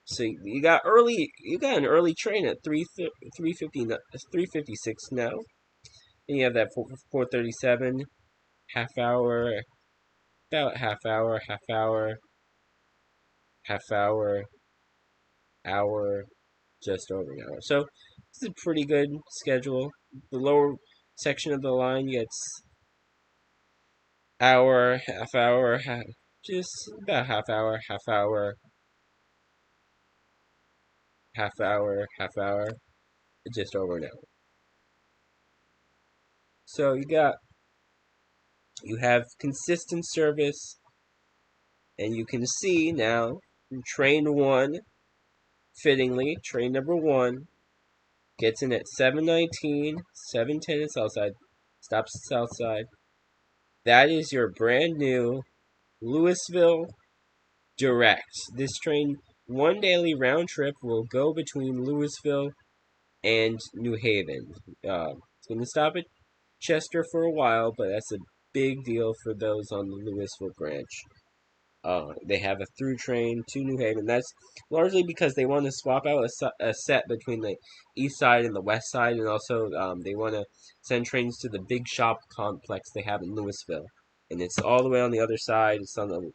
So you got an early train at 3:56 now. Then you have that 4:37, half hour, about half hour, hour, just over an hour. So it's a pretty good schedule. The lower section of the line gets hour, just about half hour, just over an hour. So you have consistent service, and you can see now train 1, fittingly, train number 1 gets in at 7:19, 7:10 at Southside, stops at Southside. That is your brand new Lewisville Direct. This train, one daily round trip, will go between Lewisville and New Haven. It's going to stop at Chester for a while, but that's a big deal for those on the Lewisville branch. They have a through train to New Haven. That's largely because they want to swap out a set between the east side and the west side, and also they want to send trains to the big shop complex they have in Lewisville. And it's all the way on the other side. It's on the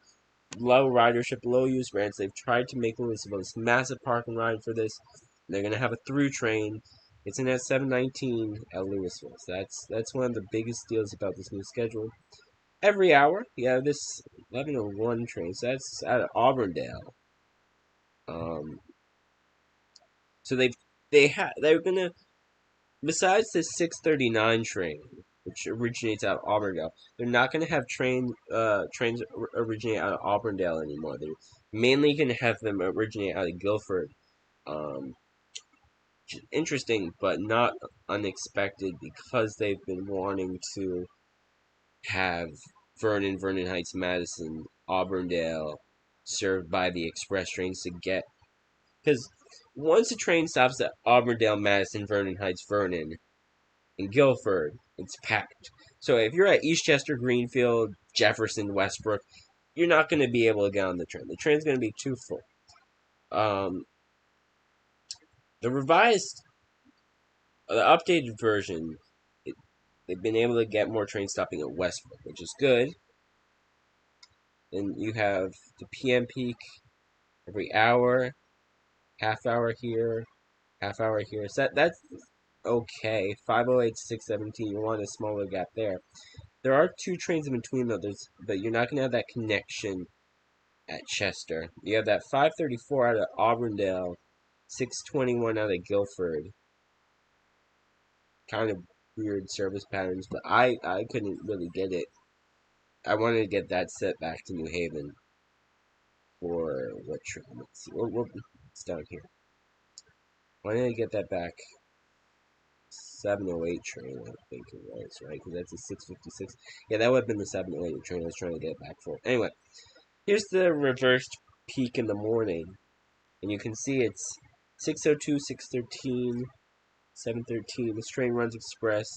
low ridership, low use branch. They've tried to make Lewisville this massive park and ride for this. They're going to have a through train. It's in at 7:19 at Lewisville. So that's one of the biggest deals about this new schedule. Every hour, you have this 11:01 train. So that's out of Auburndale. So they're gonna, besides the 6:39 train, which originates out of Auburndale, they're not gonna have trains originate out of Auburndale anymore. They're mainly gonna have them originate out of Guilford. Interesting, but not unexpected, because they've been wanting to have Vernon Heights, Madison, Auburndale served by the express trains to get. Because once a train stops at Auburndale, Madison, Vernon Heights, Vernon, and Guilford, it's packed. So if you're at Eastchester, Greenfield, Jefferson, Westbrook, you're not going to be able to get on the train. The train's going to be too full. The updated version, they've been able to get more trains stopping at Westbrook, which is good. Then you have the PM peak every hour, half hour here. So that's okay. 5:08 to 6:17. You want a smaller gap there. There are 2 trains in between though. But you're not gonna have that connection at Chester. You have that 5:34 out of Auburndale, 6:21 out of Guilford. Kind of weird service patterns, but I couldn't really get it. I wanted to get that set back to New Haven for what train? Let's see. It's down here. Why did I get that back? 7:08 train, I think it was, right? Because that's a 6:56. Yeah, that would have been the 7:08 train I was trying to get it back for. Anyway, here's the reversed peak in the morning. And you can see it's 6:02, 6:13, 7:13. This train runs express.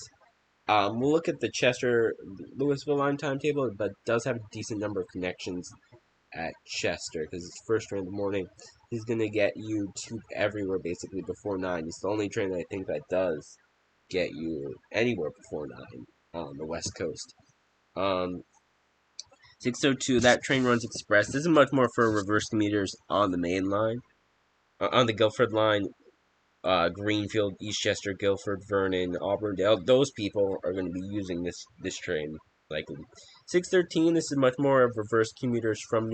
We'll look at the Chester Lewisville line timetable, but it does have a decent number of connections at Chester because it's first train in the morning. He's going to get you to everywhere basically before 9. It's the only train that I think that does get you anywhere before 9 on the West Coast. 6:02, that train runs express. This is much more for reverse commuters on the main line. On the Guilford Line, Greenfield, Eastchester, Guilford, Vernon, Auburndale, those people are going to be using this train likely. 6:13, this is much more of reverse commuters from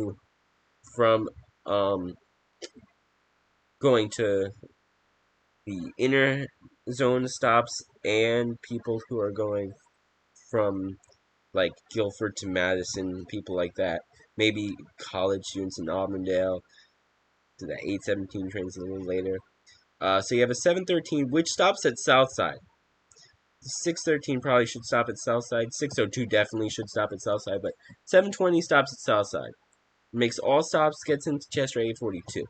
going to the inner zone stops and people who are going from like Guilford to Madison, people like that. Maybe college students in Auburndale. So that 8:17 train's a little later. So you have a 7:13, which stops at Southside. 6:13 probably should stop at Southside. 6:02 definitely should stop at Southside, but 7:20 stops at Southside. Makes all stops, gets into Chester at 8:42.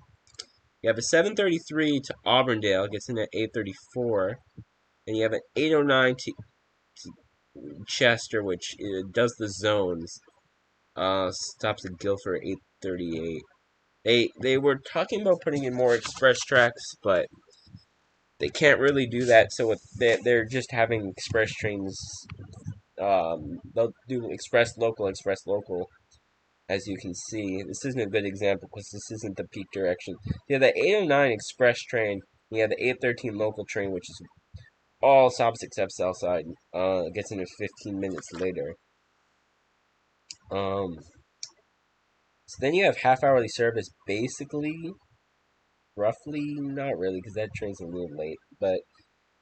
You have a 7:33 to Auburndale, gets in at 8:34. And you have an 8:09 to Chester, which does the zones. Stops at Guilford at 8:38. They were talking about putting in more express tracks, but they can't really do that. So they're just having express trains. They'll do express local, as you can see. This isn't a good example because this isn't the peak direction. You have the 8:09 express train. You have the 8:13 local train, which is all stops except Southside. Gets in 15 minutes later. So then you have half-hourly service, basically, roughly, not really, because that train's a little late, but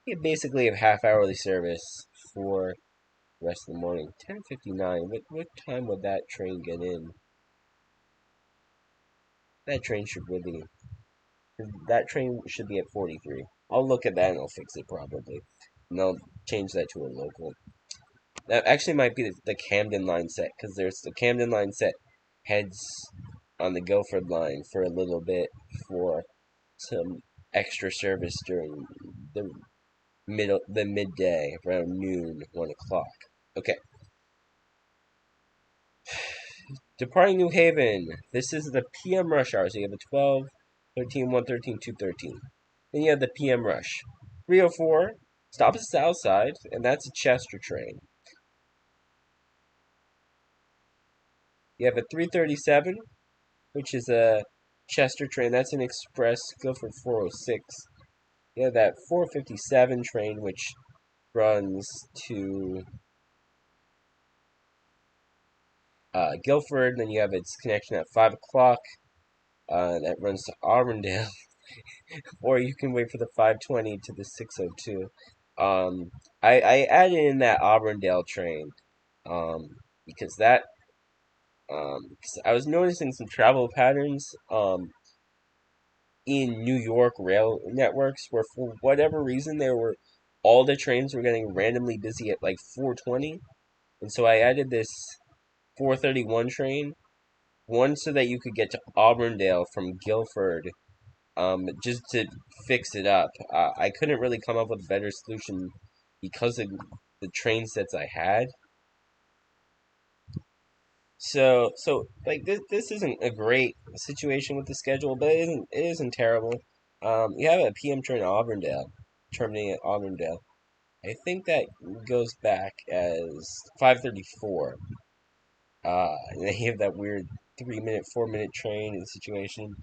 you basically have half-hourly service for the rest of the morning. 10:59. What time would that train get in? That train should really. That train should be at 43. I'll look at that and I'll fix it probably. And I'll change that to a local. That actually might be the Camden Line set, because there's the Camden Line set heads on the Guilford Line for a little bit for some extra service during the midday, around noon, 1 o'clock. Okay. Departing New Haven. This is the PM rush hour. So you have a 12, 13, 1:13, 2:13. Then you have the PM rush. 3:04, stop at Southside, and that's a Chester train. You have a 3:37, which is a Chester train. That's an express, Guilford 406. You have that 4:57 train, which runs to Guilford. Then you have its connection at 5 o'clock. That runs to Auburndale. Or you can wait for the 5:20 to the 6:02. I added in that Auburndale train because that 'cause I was noticing some travel patterns in New York rail networks where for whatever reason all the trains were getting randomly busy at like 4:20, and so I added this 4:31 train, one so that you could get to Auburndale from Guilford, just to fix it up. I couldn't really come up with a better solution because of the train sets I had. So like this isn't a great situation with the schedule, but it isn't terrible. You have a PM train at Auburndale, terminating at Auburndale. I think that goes back as 5:34. And they have that weird 3-minute, 4-minute train situation.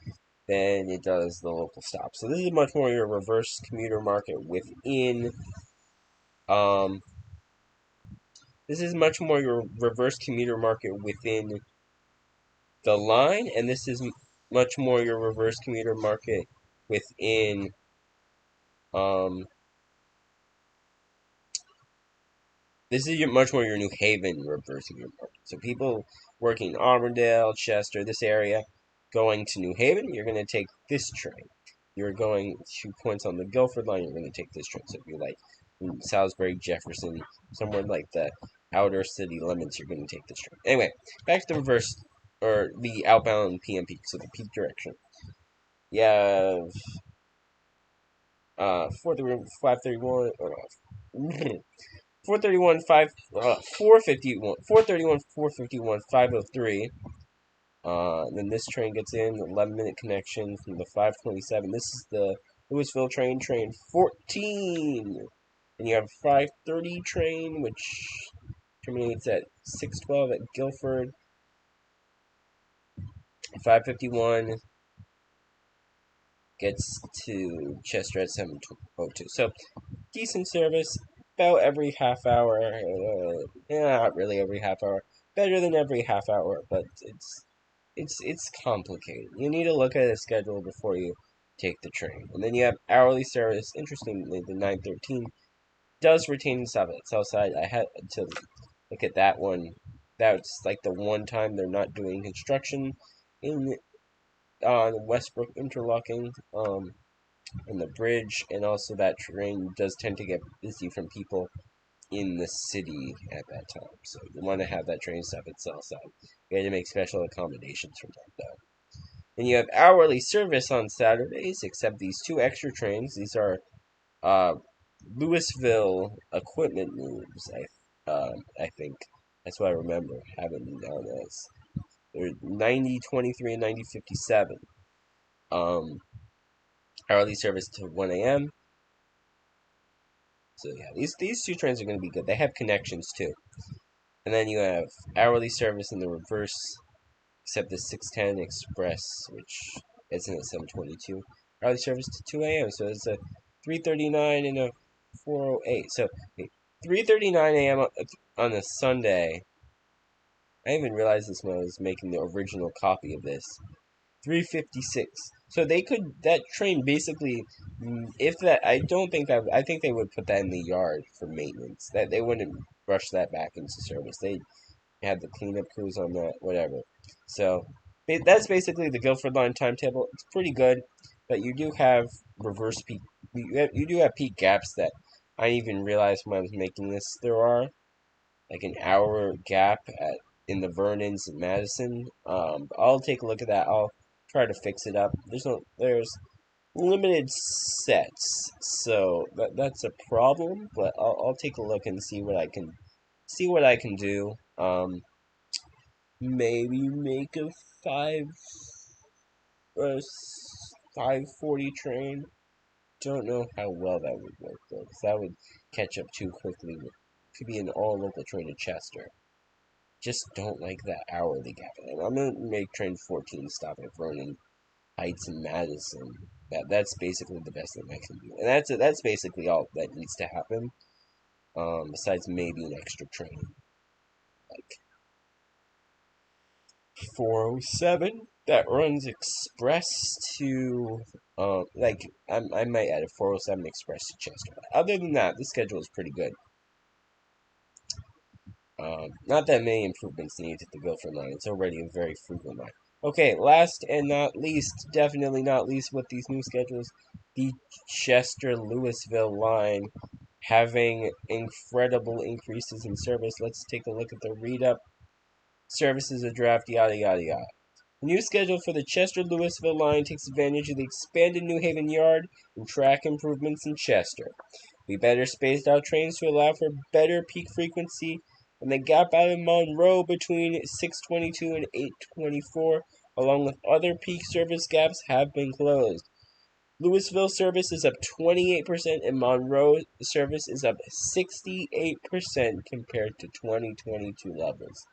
Then it does the local stop. So this is much more your reverse commuter market within. Um, this is much more your reverse commuter market within the line, and this is much more your reverse commuter market within um this is much more your New Haven reverse commuter market. So people working in Auburndale, Chester, this area, going to New Haven, you're going to take this train. You're going to points on the Guilford Line, you're going to take this train. So if you're like in Salisbury, Jefferson, somewhere like the outer city limits, you're going to take this train. Anyway, back to the reverse, or the outbound PM peak, so the peak direction. You have 531, 431, 451, 431, 451, 503. Then this train gets in, 11-minute connection from the 5:27. This is the Lewisville train 14. And you have a 5:30 train, which terminates at 6:12 at Guilford. 5:51 gets to Chester at 7:02. So decent service, about every half hour. Not really every half hour. Better than every half hour, but it's complicated. You need to look at a schedule before you take the train. And then you have hourly service. Interestingly, the 9:13 does retain the stop at Southside. I had until look at that one. That's like the one time they're not doing construction in Westbrook interlocking in the bridge, and also that train does tend to get busy from people in the city at that time. So you want to have that train stop at Southside. You had to make special accommodations for that though. And you have hourly service on Saturdays, except these two extra trains. These are uh, Lewisville equipment moves. I think that's what I remember having them down as. They're 90:23 and 90:57. Um, hourly service to 1 a.m. So yeah, these two trains are going to be good. They have connections too. And then you have hourly service in the reverse, except the 610 Express, which isn't at 722. Hourly service to 2 a.m. So it's a 3:39 and a 4:08. So 3:39 a.m. on a Sunday. I didn't even realize this when I was making the original copy of this. 3:56. So they could, that train basically, if that, I don't think that, I think they would put that in the yard for maintenance. That they wouldn't rush that back into service. They had the cleanup crews on that, whatever. So that's basically the Guilford Line timetable. It's pretty good, but you do have reverse peak. You do have peak gaps that I didn't even realized when I was making this. There are like an hour gap at in the Vernons and Madison. I'll take a look at that. I'll try to fix it up. There's limited sets, so that's a problem. But I'll take a look and see what I can do. Maybe make a five uh, 5:40 train. Don't know how well that would work though, because that would catch up too quickly. Could be an all local train to Chester. Just don't like that hourly gap. And I'm gonna make train 14 stop at Vernon Heights and Madison. That's basically the best thing I can do, and that's basically all that needs to happen. Besides maybe an extra train, like 407 that runs express to I might add a 407 express to Chester. Other than that, the schedule is pretty good. Not that many improvements needed to the Guilford Line. It's already a very frequent line. Okay, last and not least, definitely not least with these new schedules, the Chester Lewisville line having incredible increases in service. Let's take a look at the read up. Services, a draft, yada yada yada. The new schedule for the Chester-Lewisville line takes advantage of the expanded New Haven yard and track improvements in Chester. We better spaced out trains to allow for better peak frequency, and the gap out of Monroe between 6:22 and 8:24, along with other peak service gaps, have been closed. Lewisville service is up 28% and Monroe service is up 68% compared to 2022 levels.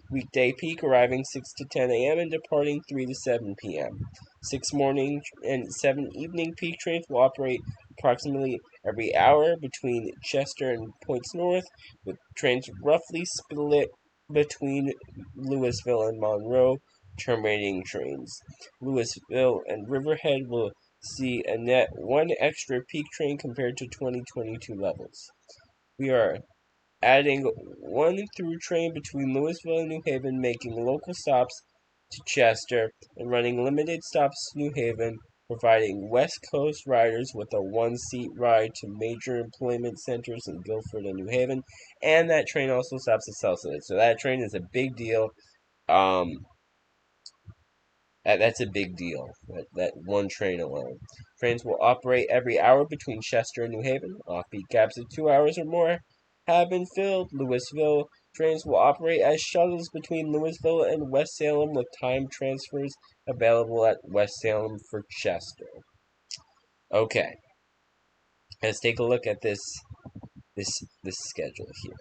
Weekday peak arriving 6 to 10 a.m. and departing 3 to 7 p.m. 6 morning and 7 evening peak trains will operate approximately every hour between Chester and Points North, with trains roughly split between Lewisville and Monroe, terminating trains. Lewisville and Riverhead will see a net one extra peak train compared to 2022 levels. We are adding one through train between Lewisville and New Haven, making local stops to Chester, and running limited stops to New Haven, providing West Coast riders with a one-seat ride to major employment centers in Guilford and New Haven. And that train also stops at Southside. So that train is a big deal. Um, that's a big deal, that one train alone. Trains will operate every hour between Chester and New Haven. Off-peak gaps of 2 hours or more have been filled. Lewisville trains will operate as shuttles between Lewisville and West Salem, with time transfers available at West Salem for Chester. Okay, let's take a look at this schedule here.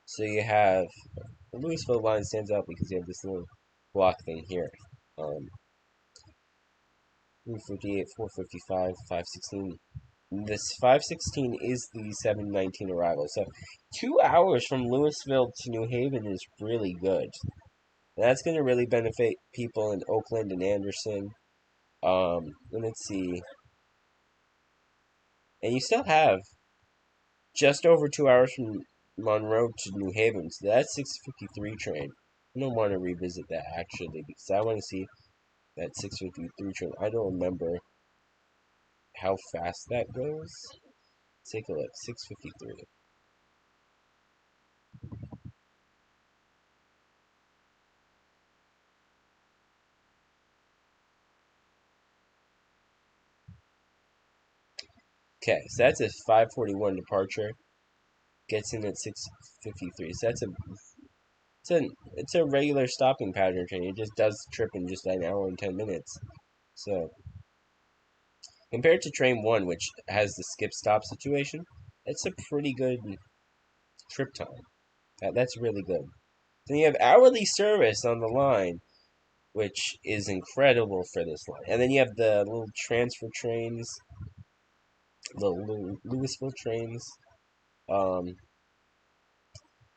So you have the Lewisville line stands out because you have this little block thing here. 358, 455, 516. This 516 is the 719 arrival. So 2 hours from Lewisville to New Haven is really good. And that's going to really benefit people in Oakland and Anderson. Let's see. And you still have just over 2 hours from Monroe to New Haven. So that's 6:53 train. I don't want to revisit that actually because I want to see that 6:53 train. I don't remember how fast that goes. Take a look. 6:53. Okay, so that's a 5:41 departure. Gets in at 6:53. So it's a regular stopping pattern train. It just does the trip in just an hour and 10 minutes. So compared to train one, which has the skip stop situation, it's a pretty good trip time. That's really good. Then you have hourly service on the line, which is incredible for this line. And then you have the little transfer trains, the Lewisville trains. Um,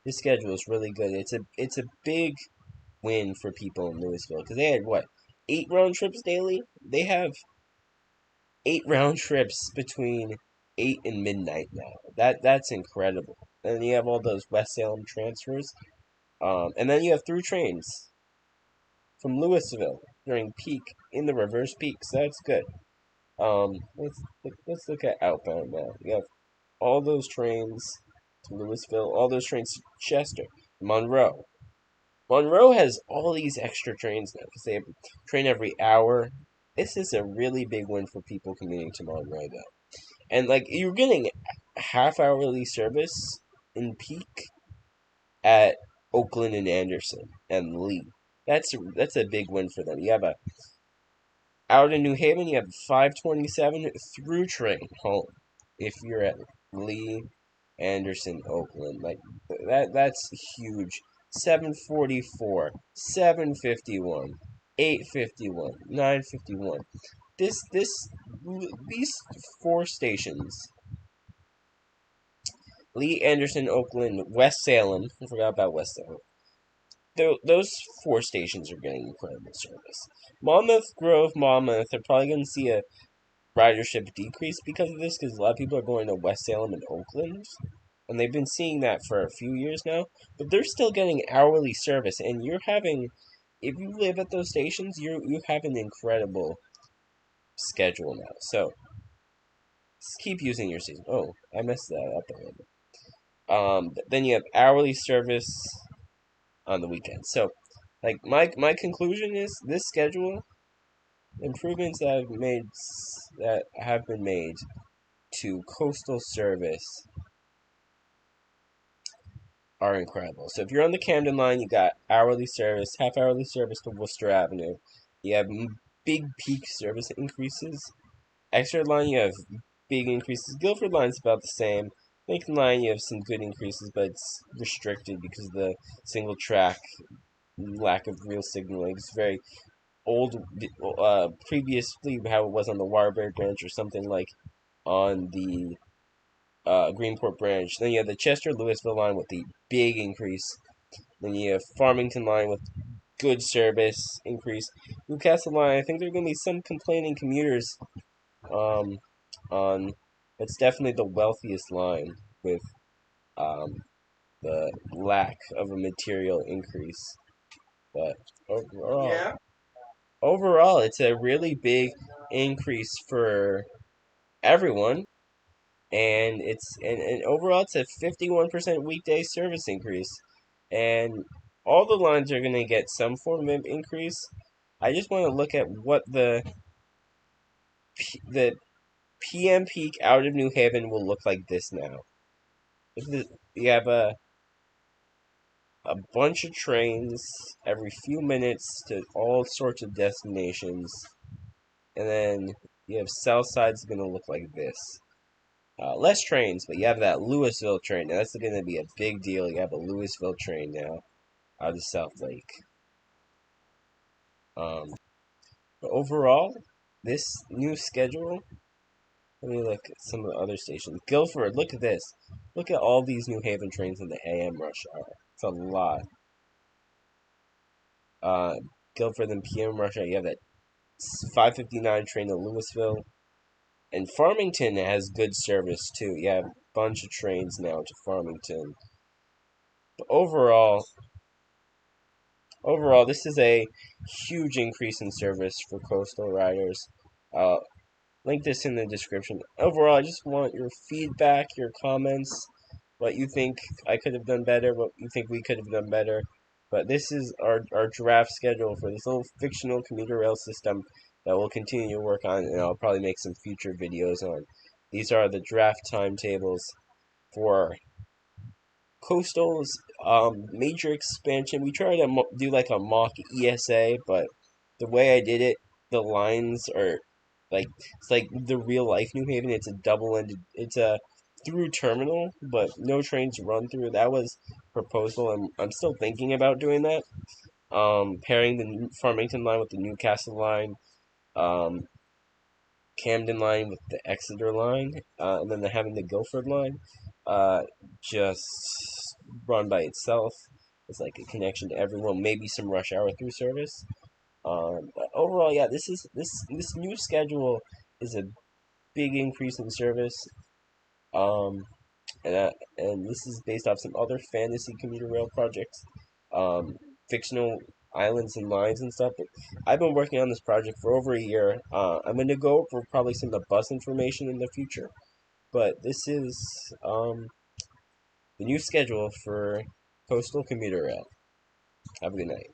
this schedule is really good. It's a big win for people in Lewisville because they had what 8 round trips daily. They have 8 round trips between 8 and midnight now. That's incredible. And then you have all those West Salem transfers. And then you have through trains from Lewisville during peak in the reverse peak. So that's good. Let's look at outbound now. You have all those trains to Lewisville, all those trains to Chester, Monroe. Monroe has all these extra trains now because they have a train every hour. This is a really big win for people commuting to Monroe, though. And like you're getting half hourly service in peak at Oakland and Anderson and Lee. That's a big win for them. You have a out in New Haven, you have 5:27 through train home. If you're at Lee, Anderson, Oakland, like that's huge. 7:44, 7:51, 8:51, 9:51. These 4 stations, Lee, Anderson, Oakland, West Salem. I forgot about West Salem. Those 4 stations are getting incredible service. Monmouth, Grove, Monmouth are probably going to see a ridership decrease because of this, because a lot of people are going to West Salem and Oakland, and they've been seeing that for a few years now. But they're still getting hourly service, and you're having, if you live at those stations, you have an incredible schedule now. So keep using your season. Oh, I messed that up a little bit. Then you have hourly service on the weekend. So, like my conclusion is this schedule improvements that have been made to coastal service are incredible. So if you're on the Camden Line, you got hourly service, half hourly service to Worcester Avenue. You have big peak service increases. Exeter Line, you have big increases. Guilford Line's about the same. Lincoln Line, you have some good increases, but it's restricted because of the single track lack of real signaling. It's very old, previously how it was on the Waterbury branch or something like on the Greenport branch. Then you have the Chester Lewisville line with the big increase. Then you have Farmington line with good service increase. Newcastle line, I think there are going to be some complaining commuters um, on. It's definitely the wealthiest line with um, the lack of a material increase. But overall, it's a really big increase for everyone, and overall it's a 51% weekday service increase, and all the lines are going to get some form of increase. I just want to look at what the PM peak out of New Haven will look like this now. You have a bunch of trains every few minutes to all sorts of destinations, and then you have Southside's going to look like this. Less trains, but you have that Lewisville train. Now, that's going to be a big deal. You have a Lewisville train now out of South Lake. But overall, this new schedule, let me look at some of the other stations. Guilford, look at this. Look at all these New Haven trains in the AM rush hour. It's a lot. Guilford and PM rush hour, you have that 5:59 train to Lewisville. And Farmington has good service too. You have a bunch of trains now to Farmington. Overall, this is a huge increase in service for coastal riders. Uh, Link this in the description. Overall, I just want your feedback, your comments, what you think I could have done better, what you think we could have done better. But this is our draft schedule for this little fictional commuter rail system that we'll continue to work on, and I'll probably make some future videos on. These are the draft timetables for Coastal's major expansion. We tried to do like a mock ESA, but the way I did it, the lines are like it's like the real life New Haven. It's a double-ended. It's a through terminal, but no trains run through. That was proposal. I'm still thinking about doing that. Pairing the Farmington line with the Newcastle line. Um, Camden Line with the Exeter Line, and then they're having the Guilford Line, just run by itself. It's like a connection to everyone, maybe some rush hour through service. But overall, yeah, this new schedule is a big increase in service. Um, and this is based off some other fantasy commuter rail projects, um, fictional islands and lines and stuff. But I've been working on this project for over a year. I'm going to go over probably some of the bus information in the future. But this is the new schedule for Coastal Commuter Rail. Have a good night.